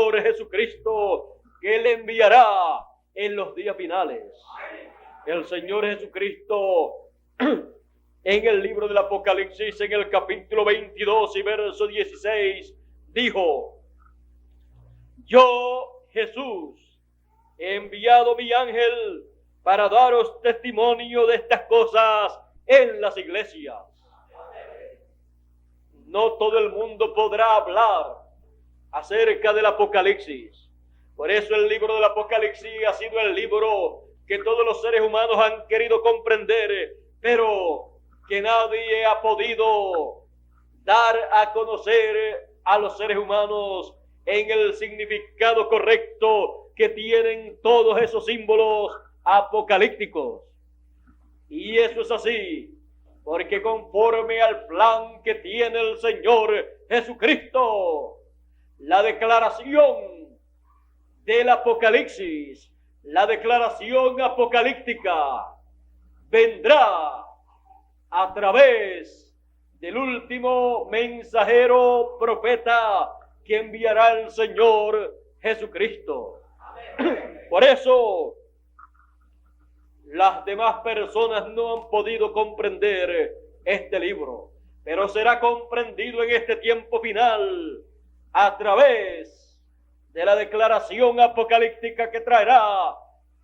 Señor Jesucristo, que Él enviará en los días finales. El Señor Jesucristo, en el libro del Apocalipsis, en el capítulo 22 y verso 16, dijo: yo, Jesús, he enviado mi ángel para daros testimonio de estas cosas en las iglesias. No todo el mundo podrá hablar acerca del Apocalipsis. Por eso el libro del Apocalipsis ha sido el libro que todos los seres humanos han querido comprender, pero que nadie ha podido dar a conocer a los seres humanos en el significado correcto que tienen todos esos símbolos apocalípticos. Y eso es así, porque conforme al plan que tiene el Señor Jesucristo, la declaración del Apocalipsis, la declaración apocalíptica, vendrá a través del último mensajero profeta que enviará el Señor Jesucristo. Por eso las demás personas no han podido comprender este libro, pero será comprendido en este tiempo final a través de la declaración apocalíptica que traerá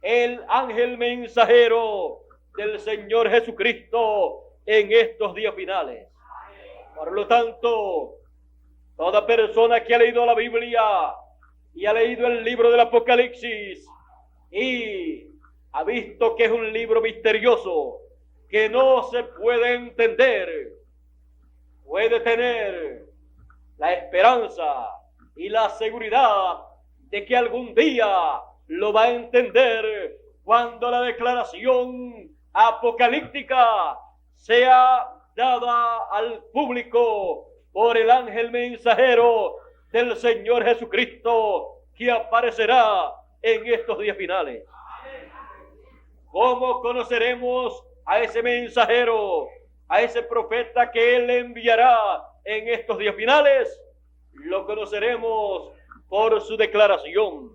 el ángel mensajero del Señor Jesucristo en estos días finales. Por lo tanto, toda persona que ha leído la Biblia y ha leído el libro del Apocalipsis y ha visto que es un libro misterioso que no se puede entender, puede tener la esperanza y la seguridad de que algún día lo va a entender cuando la declaración apocalíptica sea dada al público por el ángel mensajero del Señor Jesucristo que aparecerá en estos días finales. ¿Cómo conoceremos a ese mensajero, a ese profeta que Él enviará en estos días finales? Lo conoceremos por su declaración,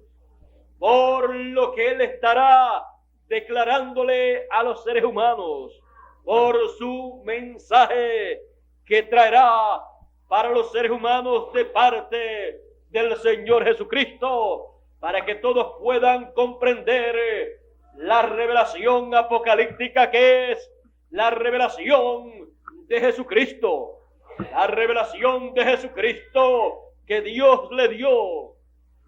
por lo que Él estará declarándole a los seres humanos, por su mensaje que traerá para los seres humanos de parte del Señor Jesucristo, para que todos puedan comprender la revelación apocalíptica que es la revelación de Jesucristo, la revelación de Jesucristo que Dios le dio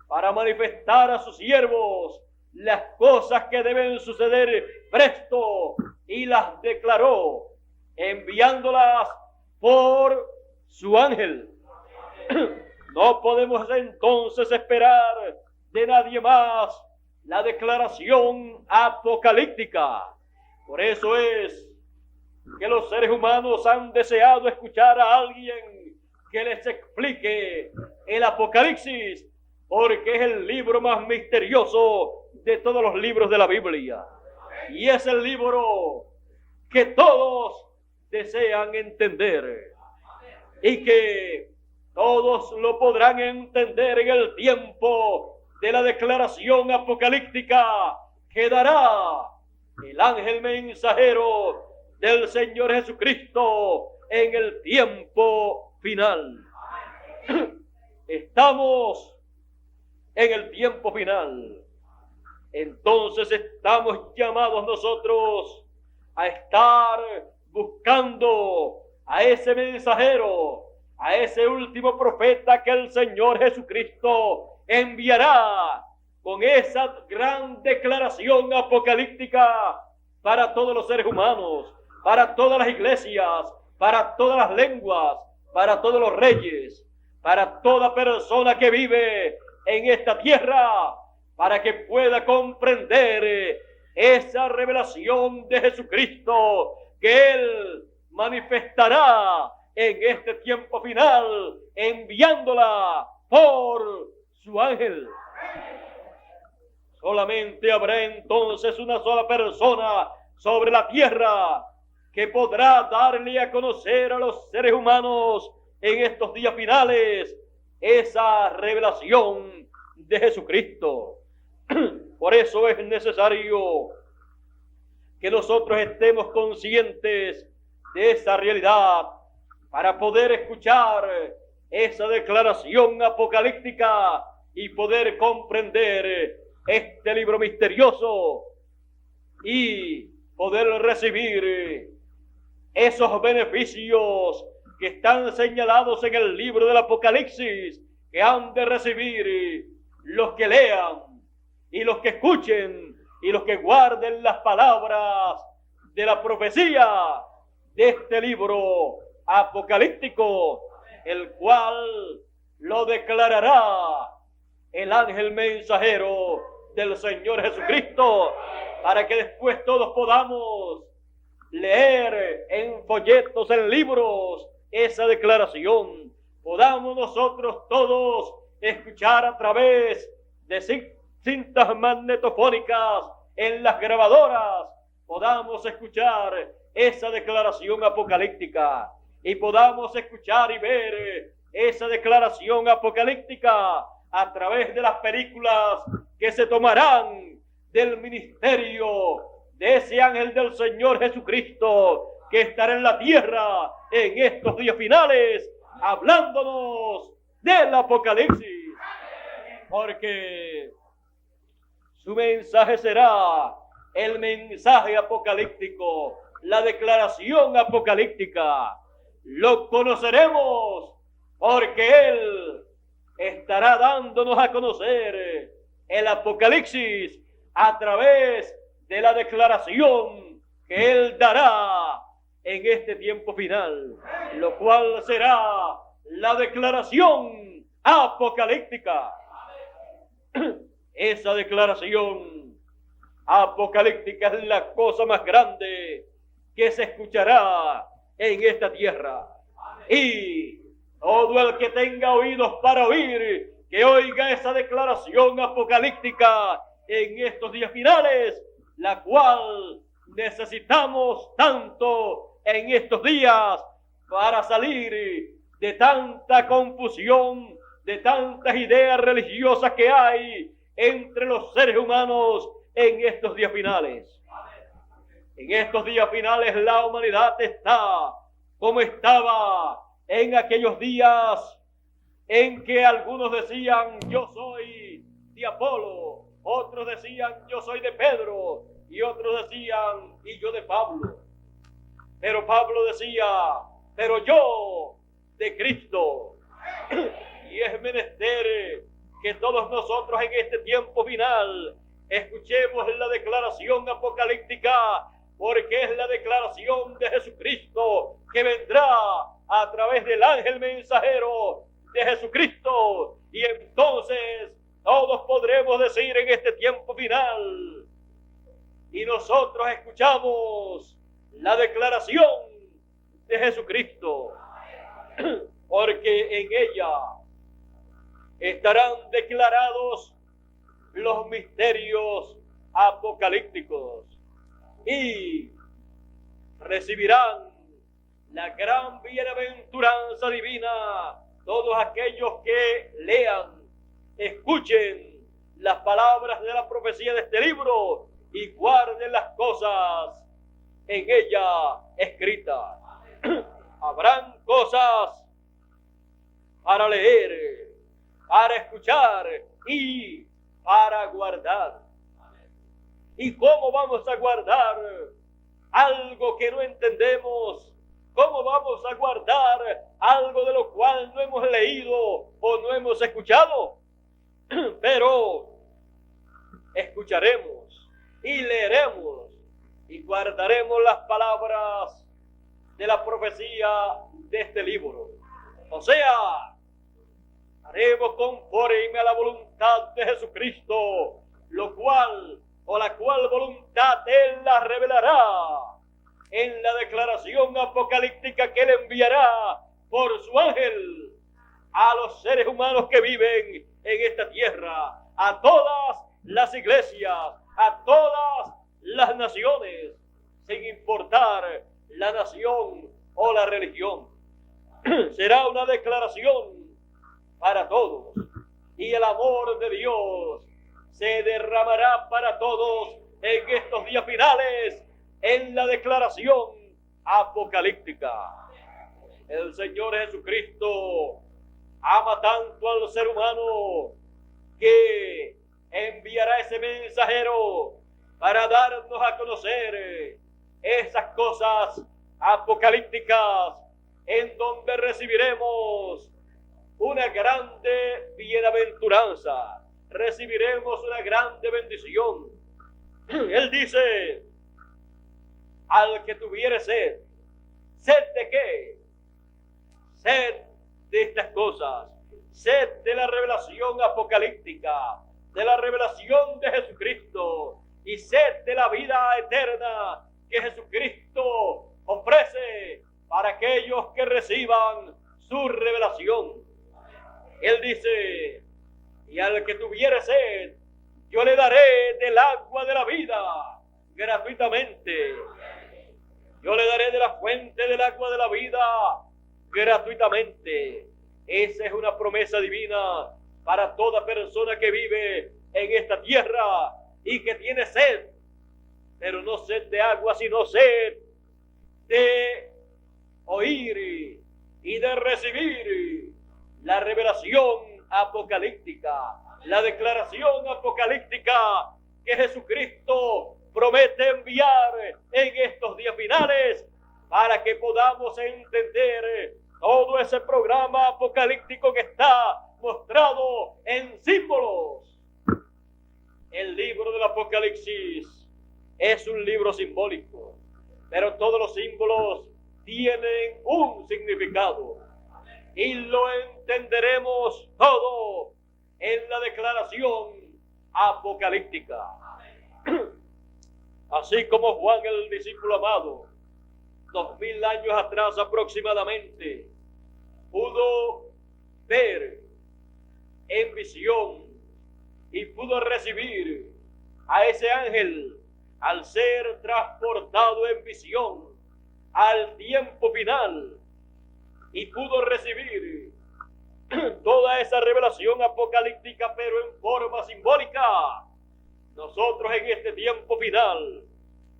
para manifestar a sus siervos las cosas que deben suceder presto, y las declaró enviándolas por su ángel. No podemos entonces esperar de nadie más la declaración apocalíptica. Por eso es que los seres humanos han deseado escuchar a alguien que les explique el Apocalipsis, porque es el libro más misterioso de todos los libros de la Biblia. Y es el libro que todos desean entender y que todos lo podrán entender en el tiempo de la declaración apocalíptica que dará el ángel mensajero del Señor Jesucristo en el tiempo final. Estamos en el tiempo final. Entonces estamos llamados nosotros a estar buscando a ese mensajero, a ese último profeta que el Señor Jesucristo enviará con esa gran declaración apocalíptica para todos los seres humanos, para todas las iglesias, para todas las lenguas, para todos los reyes, para toda persona que vive en esta tierra, para que pueda comprender esa revelación de Jesucristo que Él manifestará en este tiempo final, enviándola por su ángel. Solamente habrá entonces una sola persona sobre la tierra que podrá darle a conocer a los seres humanos en estos días finales esa revelación de Jesucristo. Por eso es necesario que nosotros estemos conscientes de esa realidad para poder escuchar esa declaración apocalíptica y poder comprender este libro misterioso y poder recibir esos beneficios que están señalados en el libro del Apocalipsis, que han de recibir los que lean y los que escuchen y los que guarden las palabras de la profecía de este libro apocalíptico, el cual lo declarará el ángel mensajero del Señor Jesucristo, para que después todos podamos leer en folletos, en libros, esa declaración. Podamos nosotros todos escuchar a través de cintas magnetofónicas en las grabadoras, podamos escuchar esa declaración apocalíptica y podamos escuchar y ver esa declaración apocalíptica a través de las películas que se tomarán del ministerio de ese ángel del Señor Jesucristo que estará en la tierra en estos días finales hablándonos del Apocalipsis, porque su mensaje será el mensaje apocalíptico, la declaración apocalíptica. Lo conoceremos porque Él estará dándonos a conocer el Apocalipsis a través de la declaración que Él dará en este tiempo final, lo cual será la declaración apocalíptica. Esa declaración apocalíptica es la cosa más grande que se escuchará en esta tierra. Y todo el que tenga oídos para oír, que oiga esa declaración apocalíptica en estos días finales, la cual necesitamos tanto en estos días para salir de tanta confusión, de tantas ideas religiosas que hay entre los seres humanos en estos días finales. En estos días finales la humanidad está como estaba en aquellos días en que algunos decían yo soy de Apolo, otros decían yo soy de Pedro y otros decían y yo de Pablo. Pero Pablo decía, pero yo de Cristo. Y es menester que todos nosotros en este tiempo final escuchemos la declaración apocalíptica, porque es la declaración de Jesucristo que vendrá a través del ángel mensajero de Jesucristo, y entonces todos podremos decir en este tiempo final, y nosotros escuchamos la declaración de Jesucristo, porque en ella estarán declarados los misterios apocalípticos y recibirán la gran bienaventuranza divina todos aquellos que lean, escuchen las palabras de la profecía de este libro y guarden las cosas en ella escritas. Habrán cosas para leer, para escuchar y para guardar. ¿Y cómo vamos a guardar algo que no entendemos? ¿Cómo vamos a guardar algo de lo cual no hemos leído o no hemos escuchado? Pero escucharemos y leeremos y guardaremos las palabras de la profecía de este libro. O sea, haremos conforme a la voluntad de Jesucristo, lo cual o la cual voluntad Él la revelará en la declaración apocalíptica que Él enviará por su ángel a los seres humanos que viven en esta tierra, a todas las iglesias, a todas las naciones, sin importar la nación o la religión. Será una declaración para todos. y el amor de Dios se derramará para todos en estos días finales, en la declaración apocalíptica. El Señor Jesucristo ama tanto al ser humano que enviará ese mensajero para darnos a conocer esas cosas apocalípticas en donde recibiremos una grande bienaventuranza, recibiremos una grande bendición. Él dice: al que tuviere sed, ¿sed de qué? Sed de estas cosas, sed de la revelación apocalíptica, de la revelación de Jesucristo, y sed de la vida eterna que Jesucristo ofrece para aquellos que reciban su revelación. Él dice: y al que tuviere sed, yo le daré del agua de la vida gratuitamente. Yo le daré de la fuente del agua de la vida gratuitamente. Esa es una promesa divina para toda persona que vive en esta tierra y que tiene sed, pero no sed de agua, sino sed de oír y de recibir la revelación apocalíptica, la declaración apocalíptica que Jesucristo promete enviar en estos días finales, para que podamos entender todo ese programa apocalíptico que está mostrado en símbolos. El libro del Apocalipsis es un libro simbólico, pero todos los símbolos tienen un significado, y lo entenderemos todo en la declaración apocalíptica. Así como Juan, el discípulo amado, 2000 años atrás aproximadamente, pudo ver en visión y pudo recibir a ese ángel al ser transportado en visión al tiempo final, y pudo recibir toda esa revelación apocalíptica, pero en forma simbólica. Nosotros en este tiempo final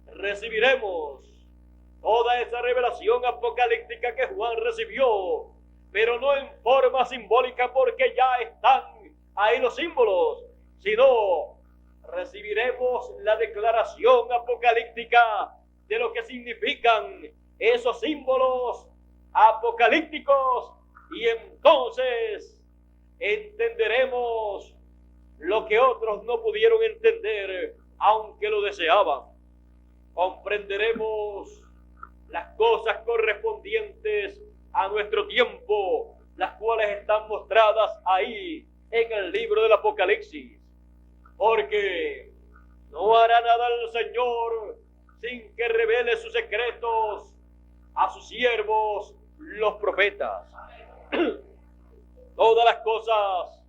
recibiremos toda esa revelación apocalíptica que Juan recibió, pero no en forma simbólica, porque ya están ahí los símbolos, sino recibiremos la declaración apocalíptica de lo que significan esos símbolos apocalípticos, y entonces entenderemos lo que otros no pudieron entender, aunque lo deseaban. Comprenderemos las cosas correspondientes a nuestro tiempo, las cuales están mostradas ahí en el libro del Apocalipsis, porque no hará nada el Señor sin que revele sus secretos a sus siervos, los profetas. Todas las cosas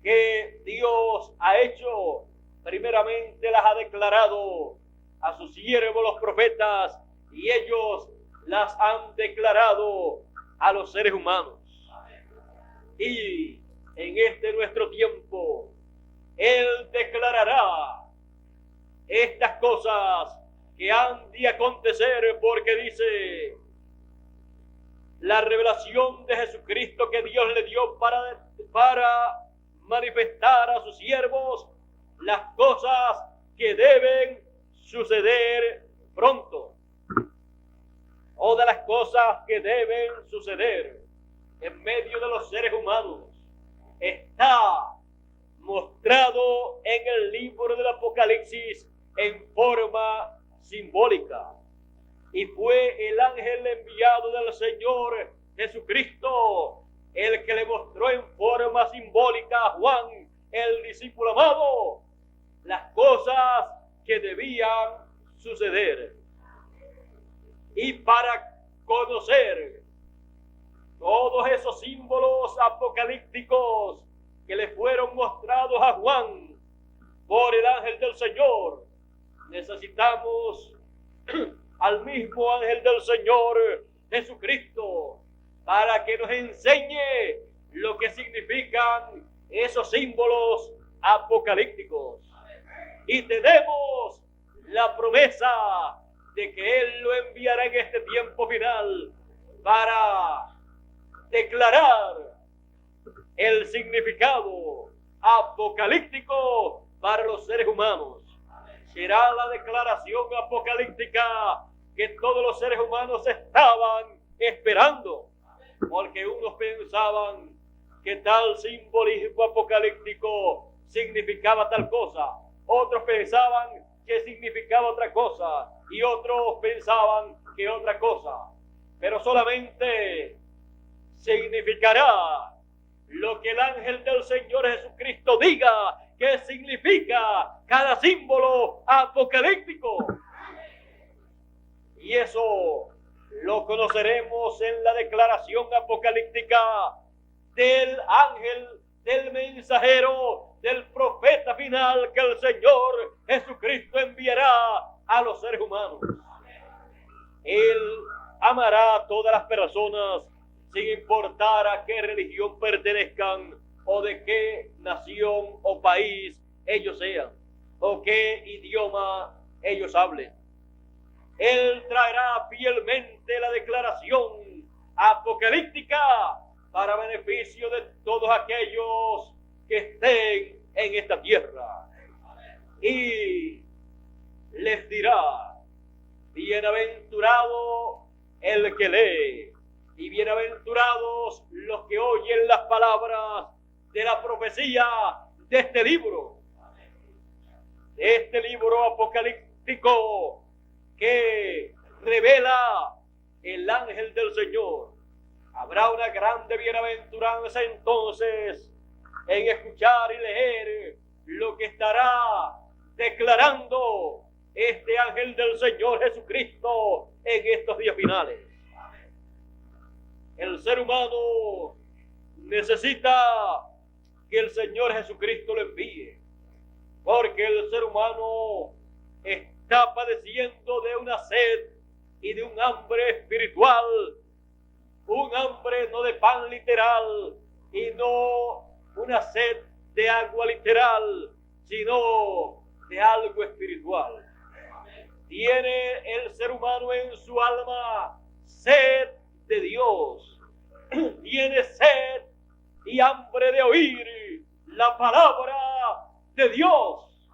que Dios ha hecho, primeramente las ha declarado a sus siervos, los profetas, y ellos las han declarado a los seres humanos. Y en este nuestro tiempo, Él declarará estas cosas que han de acontecer, porque dice: la revelación de Jesucristo que Dios le dio para manifestar a sus siervos las cosas que deben suceder pronto. Todas las cosas que deben suceder en medio de los seres humanos está mostrado en el libro del Apocalipsis en forma simbólica. Y fue el ángel enviado del Señor Jesucristo el que le mostró en forma simbólica a Juan, el discípulo amado, las cosas que debían suceder. Y para conocer todos esos símbolos apocalípticos que le fueron mostrados a Juan por el ángel del Señor, necesitamos al mismo ángel del Señor Jesucristo, para que nos enseñe lo que significan esos símbolos apocalípticos. Y tenemos la promesa de que Él lo enviará en este tiempo final para declarar el significado apocalíptico para los seres humanos. Será la declaración apocalíptica que todos los seres humanos estaban esperando, porque unos pensaban que tal simbolismo apocalíptico significaba tal cosa, otros pensaban que significaba otra cosa y otros pensaban que otra cosa, pero solamente significará lo que el ángel del Señor Jesucristo diga que significa cada símbolo apocalíptico. Y eso lo conoceremos en la declaración apocalíptica del ángel, del mensajero, del profeta final que el Señor Jesucristo enviará a los seres humanos. Él amará a todas las personas sin importar a qué religión pertenezcan o de qué nación o país ellos sean o qué idioma ellos hablen. Él traerá fielmente la declaración apocalíptica para beneficio de todos aquellos que estén en esta tierra. Y les dirá: bienaventurado el que lee, y bienaventurados los que oyen las palabras de la profecía de este libro apocalíptico que revela el ángel del Señor. Habrá una grande bienaventuranza entonces en escuchar y leer lo que estará declarando este ángel del Señor Jesucristo en estos días finales. El ser humano necesita que el Señor Jesucristo lo envíe, porque el ser humano está padeciendo de una sed y de un hambre espiritual, un hambre no de pan literal y no una sed de agua literal, sino de algo espiritual. Tiene el ser humano en su alma sed de Dios, tiene sed y hambre de oír la palabra de Dios.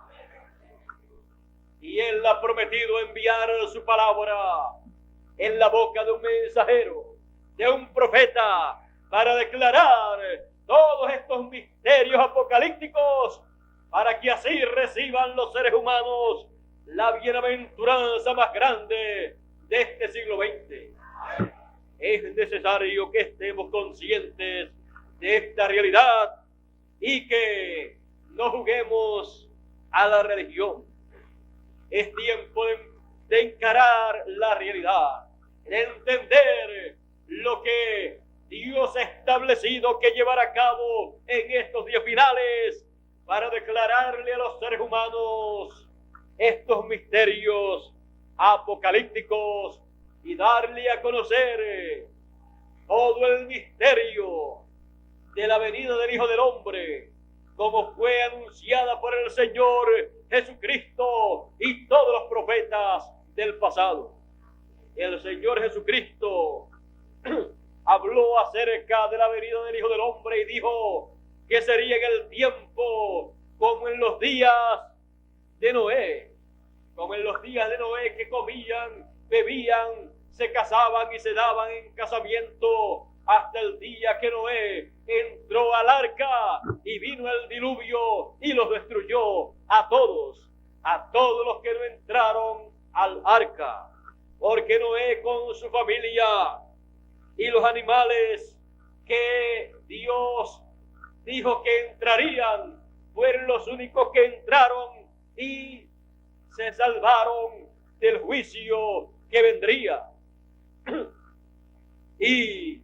Y Él ha prometido enviar su palabra en la boca de un mensajero, de un profeta, para declarar todos estos misterios apocalípticos, para que así reciban los seres humanos la bienaventuranza más grande de este siglo XX. Es necesario que estemos conscientes de esta realidad y que no juguemos a la religión. Es tiempo de encarar la realidad, de entender lo que Dios ha establecido que llevar a cabo en estos días finales para declararle a los seres humanos estos misterios apocalípticos y darle a conocer todo el misterio de la venida del Hijo del Hombre, como fue anunciada por el Señor Jesucristo y todos los profetas del pasado. El Señor Jesucristo habló acerca de la venida del Hijo del Hombre y dijo que sería en el tiempo como en los días de Noé, como en los días de Noé, que comían, bebían, se casaban y se daban en casamiento hasta el día que Noé entró al arca y vino el diluvio y los destruyó a todos los que no entraron al arca, porque Noé con su familia y los animales que Dios dijo que entrarían fueron los únicos que entraron y se salvaron del juicio que vendría. Y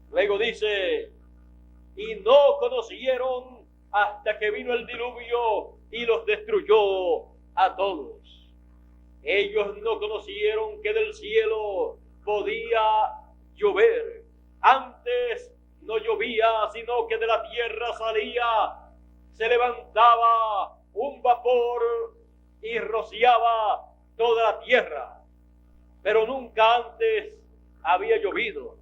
luego dice: y no conocieron hasta que vino el diluvio y los destruyó a todos. Ellos no conocieron que del cielo podía llover. Antes no llovía, sino que de la tierra se levantaba un vapor y rociaba toda la tierra. Pero nunca antes había llovido.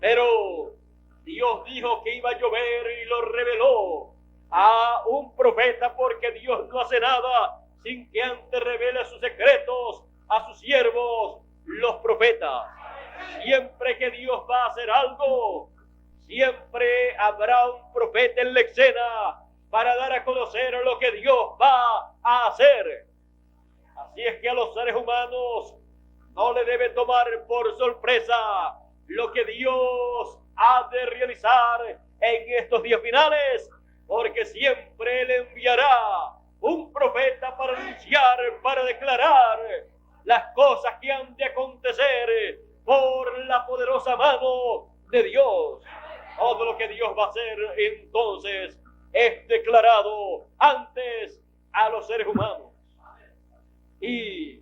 Pero Dios dijo que iba a llover y lo reveló a un profeta, porque Dios no hace nada sin que antes revele sus secretos a sus siervos, los profetas. Siempre que Dios va a hacer algo, siempre habrá un profeta en la escena para dar a conocer lo que Dios va a hacer. Así es que a los seres humanos no le debe tomar por sorpresa lo que Dios ha de realizar en estos días finales, porque siempre Él enviará un profeta para anunciar, para declarar las cosas que han de acontecer por la poderosa mano de Dios. Todo lo que Dios va a hacer entonces es declarado antes a los seres humanos. Y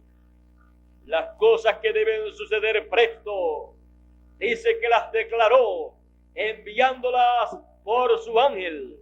las cosas que deben suceder presto, dice que las declaró enviándolas por su ángel,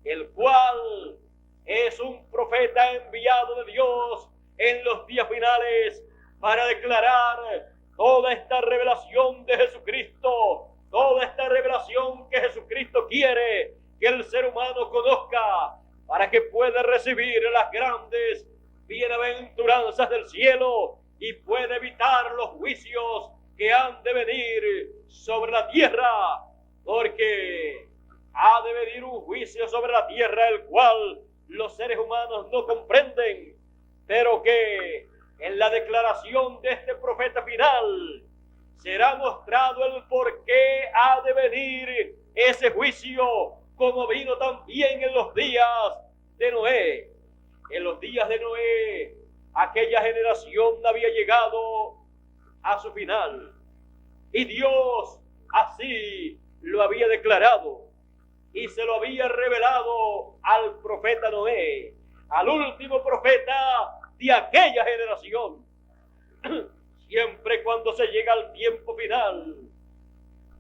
el cual es un profeta enviado de Dios en los días finales para declarar toda esta revelación de Jesucristo, toda esta revelación que Jesucristo quiere que el ser humano conozca, para que pueda recibir las grandes bienaventuranzas del cielo y pueda evitar los juicios que han de venir sobre la tierra, porque ha de venir un juicio sobre la tierra el cual los seres humanos no comprenden, pero que en la declaración de este profeta final será mostrado el por qué ha de venir ese juicio, como vino también en los días de Noé. En los días de Noé, aquella generación había llegado a su final, y Dios así lo había declarado y se lo había revelado al profeta Noé, al último profeta de aquella generación. Siempre cuando se llega al tiempo final,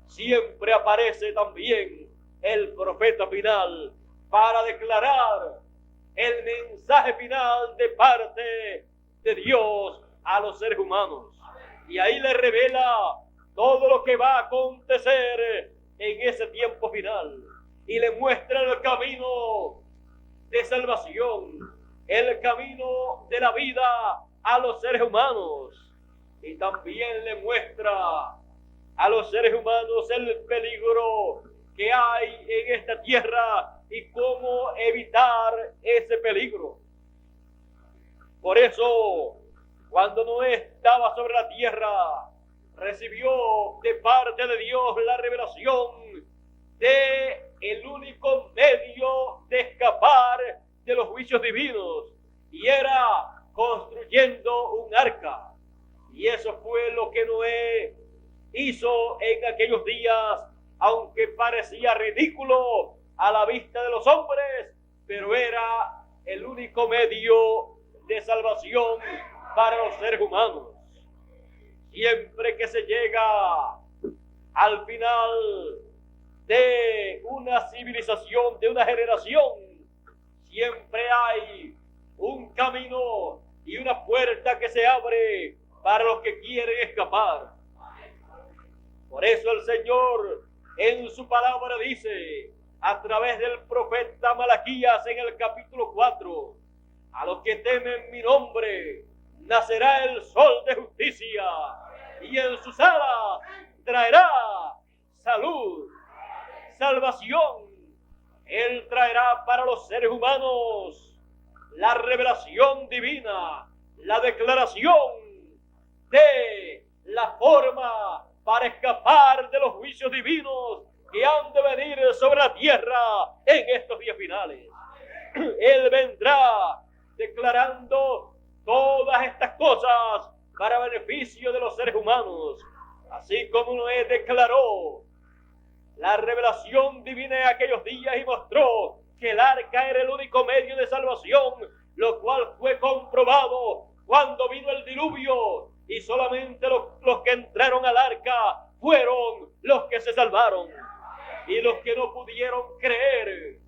siempre aparece también el profeta final para declarar el mensaje final de parte de Dios a los seres humanos. Y ahí le revela todo lo que va a acontecer en ese tiempo final. Y le muestra el camino de salvación, el camino de la vida a los seres humanos. Y también le muestra a los seres humanos el peligro que hay en esta tierra y cómo evitar ese peligro. Por eso, cuando Noé estaba sobre la tierra, recibió de parte de Dios la revelación de el único medio de escapar de los juicios divinos, y era construyendo un arca. Y eso fue lo que Noé hizo en aquellos días, aunque parecía ridículo a la vista de los hombres, pero era el único medio de salvación para los seres humanos. Siempre que se llega al final de una civilización, de una generación, siempre hay un camino y una puerta que se abre para los que quieren escapar. Por eso el Señor en su palabra dice, a través del profeta Malaquías en el capítulo 4, a los que temen mi nombre nacerá el sol de justicia, y en sus alas traerá salud, salvación. Él traerá para los seres humanos la revelación divina, la declaración de la forma para escapar de los juicios divinos que han de venir sobre la tierra en estos días finales. Él vendrá declarando todas estas cosas para beneficio de los seres humanos, así como Noé declaró la revelación divina en aquellos días y mostró que el arca era el único medio de salvación, lo cual fue comprobado cuando vino el diluvio y solamente los que entraron al arca fueron los que se salvaron. y los que no pudieron creer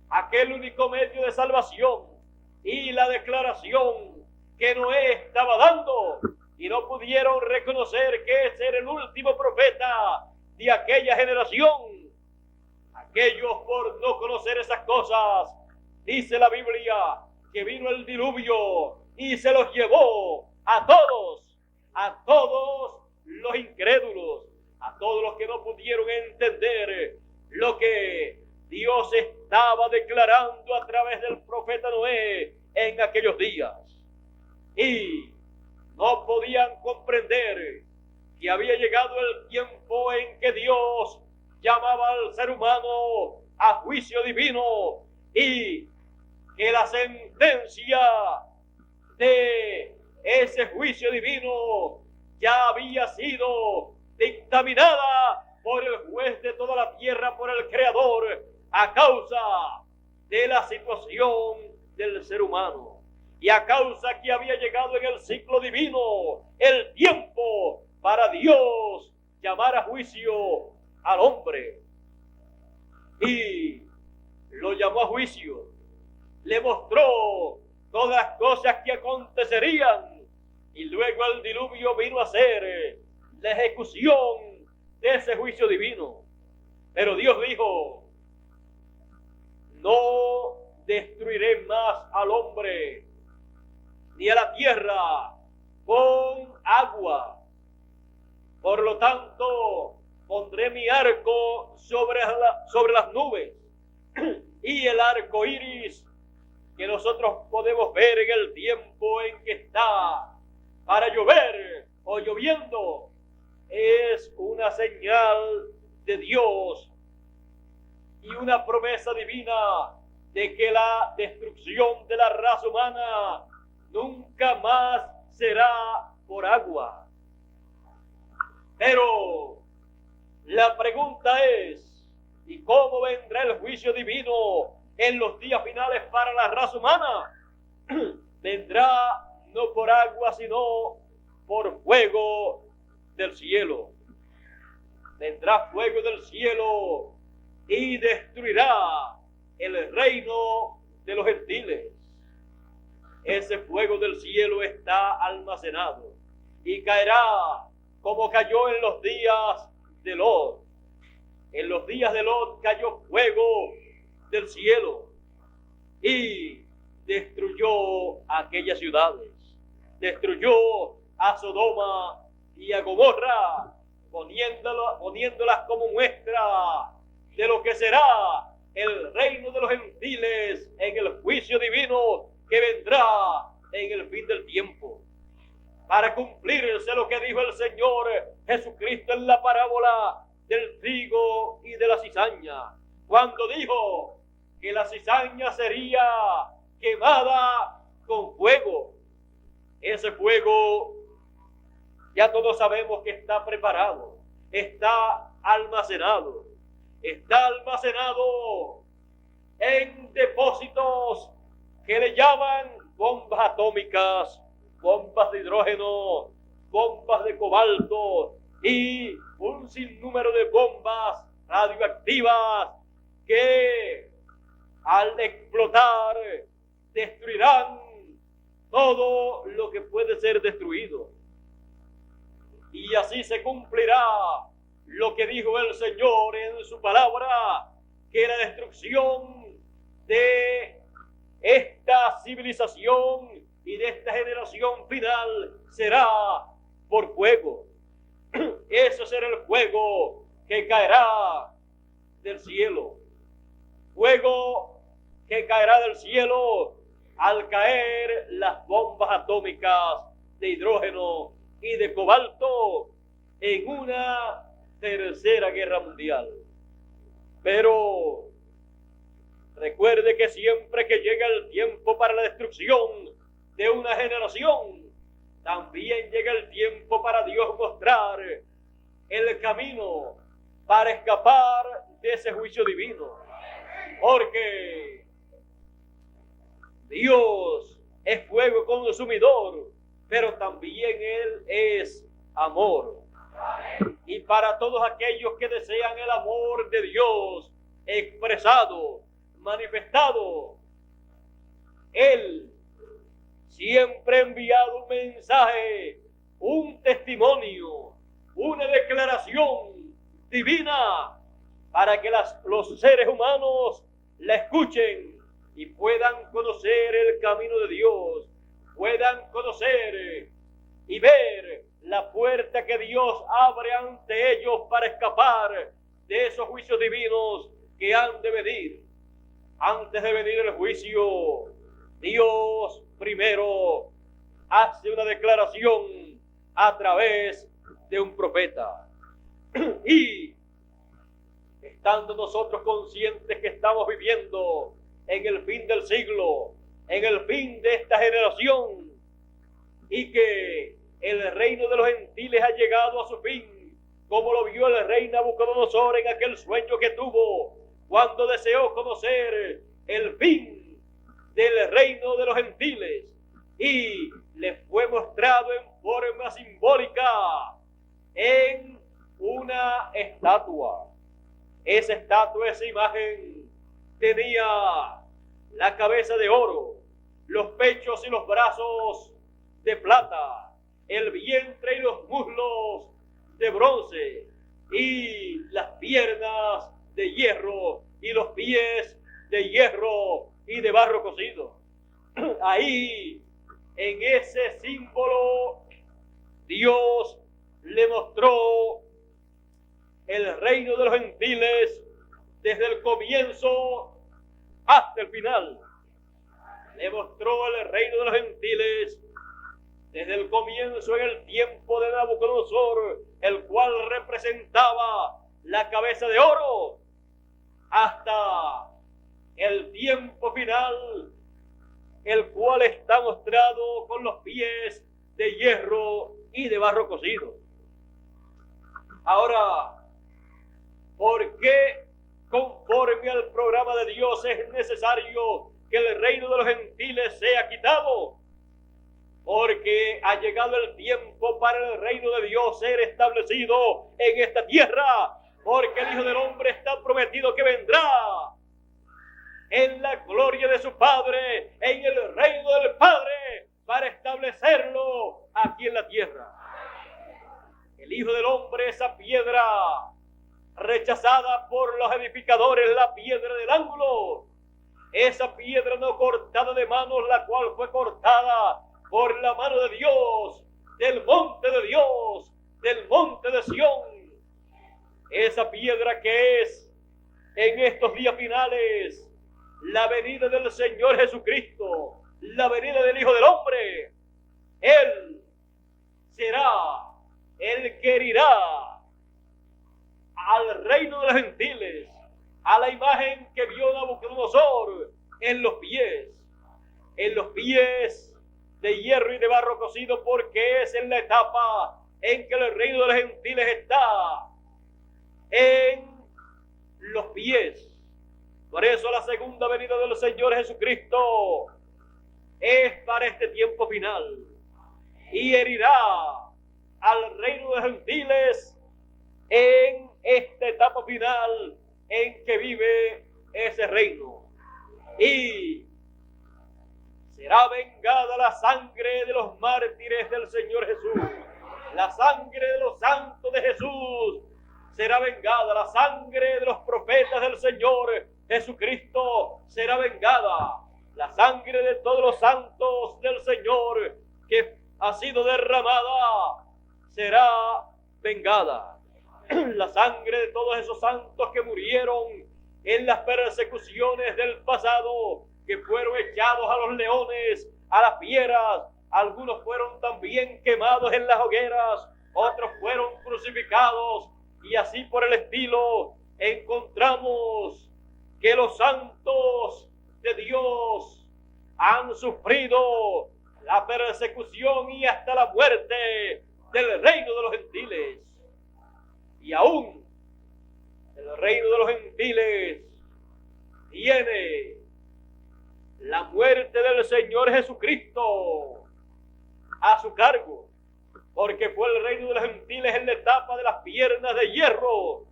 aquel único medio de salvación y la declaración que Noé estaba dando, y no pudieron reconocer que ese era el último profeta de aquella generación. Aquellos, por no conocer esas cosas, dice la Biblia que vino el diluvio y se los llevó a todos los incrédulos, a todos los que no pudieron entender lo que Dios estaba declarando a través del profeta Noé en aquellos días. Y no podían comprender que había llegado el tiempo en que Dios llamaba al ser humano a juicio divino, y que la sentencia de ese juicio divino ya había sido dictaminada por el juez de toda la tierra, por el Creador, a causa de la situación del ser humano, y a causa que había llegado en el ciclo divino el tiempo para Dios llamar a juicio al hombre. Y lo llamó a juicio, le mostró todas las cosas que acontecerían, y luego el diluvio vino a ser la ejecución de ese juicio divino. Pero Dios dijo: no destruiré más al hombre ni a la tierra con agua. Por lo tanto, pondré mi arco sobre las nubes, y el arco iris que nosotros podemos ver en el tiempo en que está para llover o lloviendo es una señal de Dios y una promesa divina de que la destrucción de la raza humana nunca más será por agua. Pero la pregunta es: ¿y cómo vendrá el juicio divino en los días finales para la raza humana? Vendrá no por agua, sino por fuego del cielo. Vendrá fuego del cielo y destruirá el reino de los gentiles. Ese fuego del cielo está almacenado y caerá como cayó en los días de Lot. En los días de Lot cayó fuego del cielo y destruyó aquellas ciudades, destruyó a Sodoma y a Gomorra, poniéndolas como muestra de lo que será el reino de los gentiles en el juicio divino que vendrá en el fin del tiempo, para cumplirse lo que dijo el Señor Jesucristo en la parábola del trigo y de la cizaña, cuando dijo que la cizaña sería quemada con fuego. Ese fuego ya todos sabemos que está preparado, está almacenado en depósitos que le llaman bombas atómicas, bombas de hidrógeno, bombas de cobalto y un sinnúmero de bombas radioactivas que al explotar destruirán todo lo que puede ser destruido. Y así se cumplirá lo que dijo el Señor en su palabra, que la destrucción de esta civilización y de esta generación final será por fuego. Ese será el fuego que caerá del cielo. Fuego que caerá del cielo al caer las bombas atómicas de hidrógeno y de cobalto en una tercera guerra mundial. Pero recuerde que siempre que llega el tiempo para la destrucción de una generación, también llega el tiempo para Dios mostrar el camino para escapar de ese juicio divino. Porque Dios es fuego consumidor, pero también Él es amor. y para todos aquellos que desean el amor de Dios expresado, manifestado. Él siempre ha enviado un mensaje, un testimonio, una declaración divina para que los seres humanos la escuchen y puedan conocer el camino de Dios, puedan conocer y ver la puerta que Dios abre ante ellos para escapar de esos juicios divinos que han de venir. Antes de venir el juicio, Dios primero hace una declaración a través de un profeta. Y estando nosotros conscientes que estamos viviendo en el fin del siglo, en el fin de esta generación, y que el reino de los gentiles ha llegado a su fin, como lo vio el rey Nabucodonosor en aquel sueño que tuvo cuando deseó conocer el fin del reino de los gentiles, y le fue mostrado en forma simbólica en una estatua. Esa estatua, esa imagen, tenía la cabeza de oro, los pechos y los brazos de plata, el vientre y los muslos de bronce, y las piernas de hierro y los pies de hierro y de barro cocido. Ahí, en ese símbolo, Dios le mostró el reino de los gentiles desde el comienzo hasta el final. Le mostró el reino de los gentiles desde el comienzo en el tiempo de Nabucodonosor, el cual representaba la cabeza de oro, hasta el tiempo final, el cual está mostrado con los pies de hierro y de barro cocido. Ahora, ¿por qué conforme al programa de Dios es necesario que el reino de los gentiles sea quitado? Porque ha llegado el tiempo para el reino de Dios ser establecido en esta tierra, porque el Hijo del Hombre está prometido que vendrá en la gloria de su Padre, en el reino del Padre, para establecerlo aquí en la tierra. El Hijo del Hombre, esa piedra rechazada por los edificadores, la piedra del ángulo, esa piedra no cortada de manos, la cual fue cortada por la mano de Dios, del monte de Dios, del monte de Sión. Esa piedra que es en estos días finales la venida del Señor Jesucristo, la venida del Hijo del Hombre. Él será el que herirá al reino de los gentiles, a la imagen que vio Nabucodonosor en los pies de hierro y de barro cocido, porque es en la etapa en que el reino de los gentiles está en los pies. Por eso la segunda venida del Señor Jesucristo es para este tiempo final, y herirá al reino de los gentiles en esta etapa final en que vive ese reino. Y será vengada la sangre de los mártires del Señor Jesús, la sangre de los santos de Jesús será vengada, la sangre de los profetas del Señor Jesucristo será vengada, la sangre de todos los santos del Señor que ha sido derramada será vengada. La sangre de todos esos santos que murieron en las persecuciones del pasado, que fueron echados a los leones, a las fieras, algunos fueron también quemados en las hogueras, otros fueron crucificados, y así por el estilo encontramos que los santos de Dios han sufrido la persecución y hasta la muerte del reino de los gentiles. Y aún el reino de los gentiles tiene la muerte del Señor Jesucristo a su cargo, porque fue el reino de los gentiles en la etapa de las piernas de hierro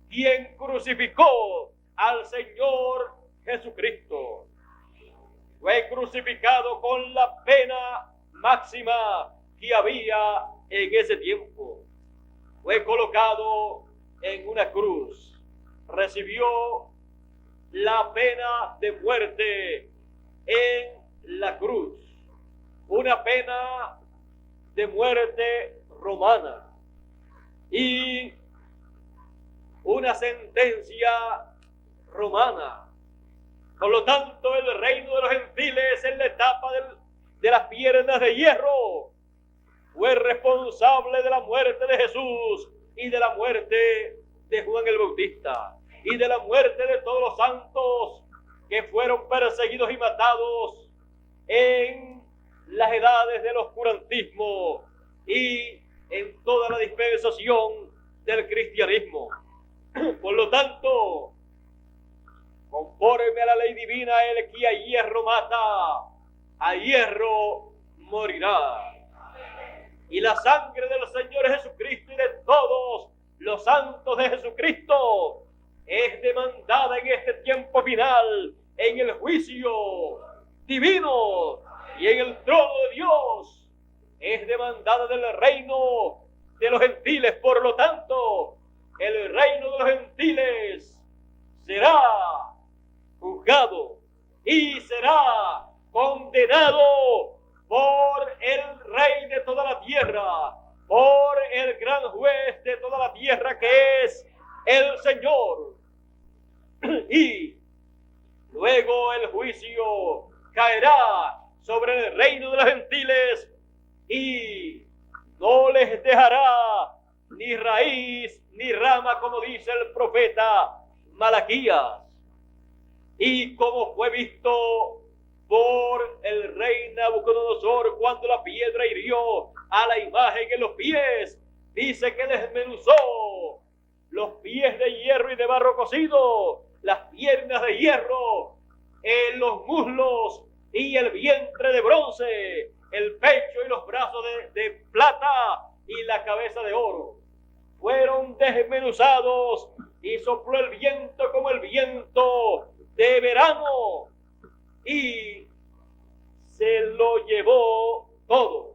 quien crucificó al Señor Jesucristo. Fue crucificado con la pena máxima que había en ese tiempo. Fue colocado en una cruz. Recibió la pena de muerte en la cruz. Una pena de muerte romana. Y una sentencia romana. Por lo tanto, el reino de los gentiles en la etapa de las piernas de hierro fue responsable de la muerte de Jesús y de la muerte de Juan el Bautista y de la muerte de todos los santos que fueron perseguidos y matados en las edades del oscurantismo y en toda la dispensación del cristianismo. Por lo tanto, conforme a la ley divina, el que a hierro mata, a hierro morirá. Y la sangre del Señor Jesucristo y de todos los santos de Jesucristo es demandada en este tiempo final, en el juicio divino y en el trono de Dios. Es demandada del reino de los gentiles. Por lo tanto, el reino de los gentiles será juzgado y será condenado por el rey de toda la tierra, por el gran juez de toda la tierra, que es el Señor. Y luego el juicio caerá sobre el reino de los gentiles y no les dejará ni raíz ni rama, como dice el profeta Malaquías. Y como fue visto por el rey Nabucodonosor cuando la piedra hirió a la imagen en los pies, dice que desmenuzó los pies de hierro y de barro cocido, las piernas de hierro, los muslos y el vientre de bronce, el pecho y los brazos de plata y la cabeza de oro. Fueron desmenuzados y sopló el viento como el viento de verano y se lo llevó todo.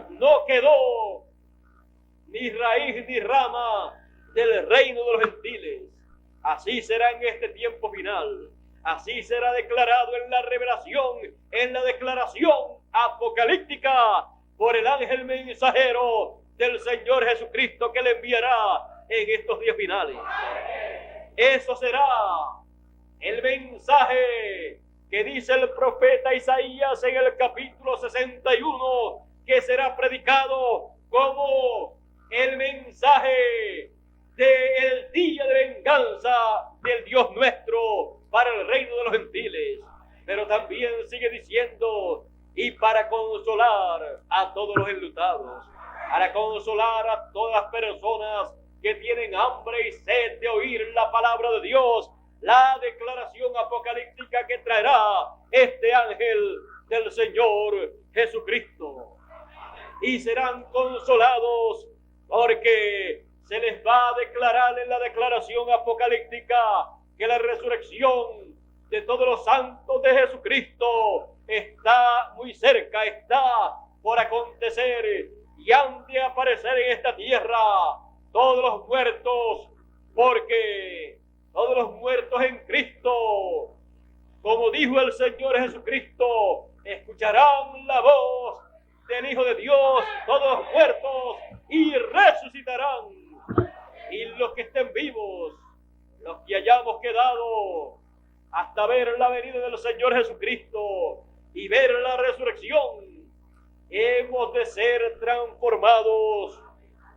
No quedó ni raíz ni rama del reino de los gentiles. Así será en este tiempo final. Así será declarado en la revelación, en la declaración apocalíptica por el ángel mensajero del Señor Jesucristo, que le enviará en estos días finales. Eso será el mensaje que dice el profeta Isaías en el capítulo 61, que será predicado como el mensaje del día de venganza del Dios nuestro para el reino de los gentiles. Pero también sigue diciendo, y para consolar a todos los enlutados, para consolar a todas las personas que tienen hambre y sed de oír la palabra de Dios, la declaración apocalíptica que traerá este ángel del Señor Jesucristo. Y serán consolados porque se les va a declarar en la declaración apocalíptica que la resurrección de todos los santos de Jesucristo está muy cerca, está por acontecer, y han de aparecer en esta tierra todos los muertos, porque todos los muertos en Cristo, como dijo el Señor Jesucristo, escucharán la voz del Hijo de Dios, todos los muertos, y resucitarán. Y los que estén vivos, los que hayamos quedado hasta ver la venida del Señor Jesucristo y ver la resurrección, hemos de ser transformados.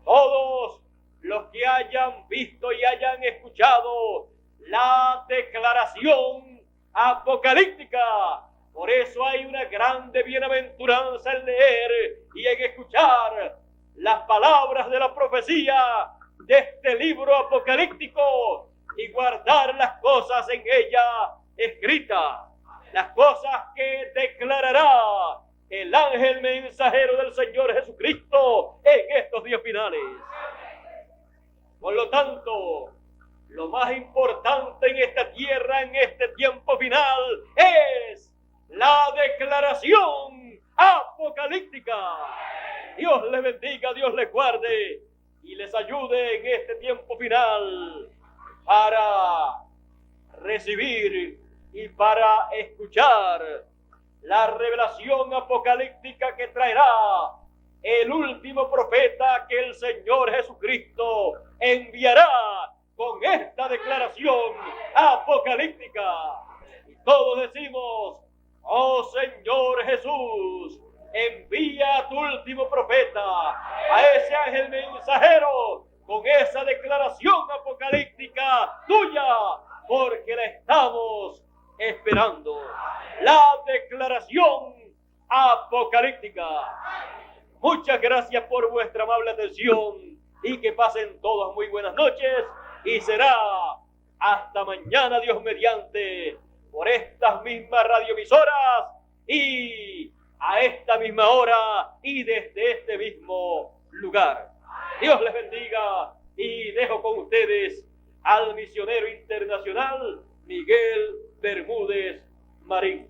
Todos los que hayan visto y hayan escuchado la declaración apocalíptica. Por eso hay una grande bienaventuranza en leer y en escuchar las palabras de la profecía de este libro apocalíptico y guardar las cosas en ella escritas, las cosas que declarará el ángel mensajero del Señor Jesucristo en estos días finales. Por lo tanto, lo más importante en esta tierra, en este tiempo final, es la declaración apocalíptica. Dios les bendiga, Dios les guarde y les ayude en este tiempo final para recibir y para escuchar la revelación apocalíptica que traerá el último profeta que el Señor Jesucristo enviará con esta declaración apocalíptica. Y todos decimos: oh Señor Jesús, envía a tu último profeta, a ese ángel mensajero, con esa declaración apocalíptica tuya, porque la estamos esperando. La declaración apocalíptica. Muchas gracias por vuestra amable atención y que pasen todas muy buenas noches, y será hasta mañana, Dios mediante, por estas mismas radioemisoras y a esta misma hora y desde este mismo lugar. Dios les bendiga y dejo con ustedes al misionero internacional Miguel Bermúdez Marín.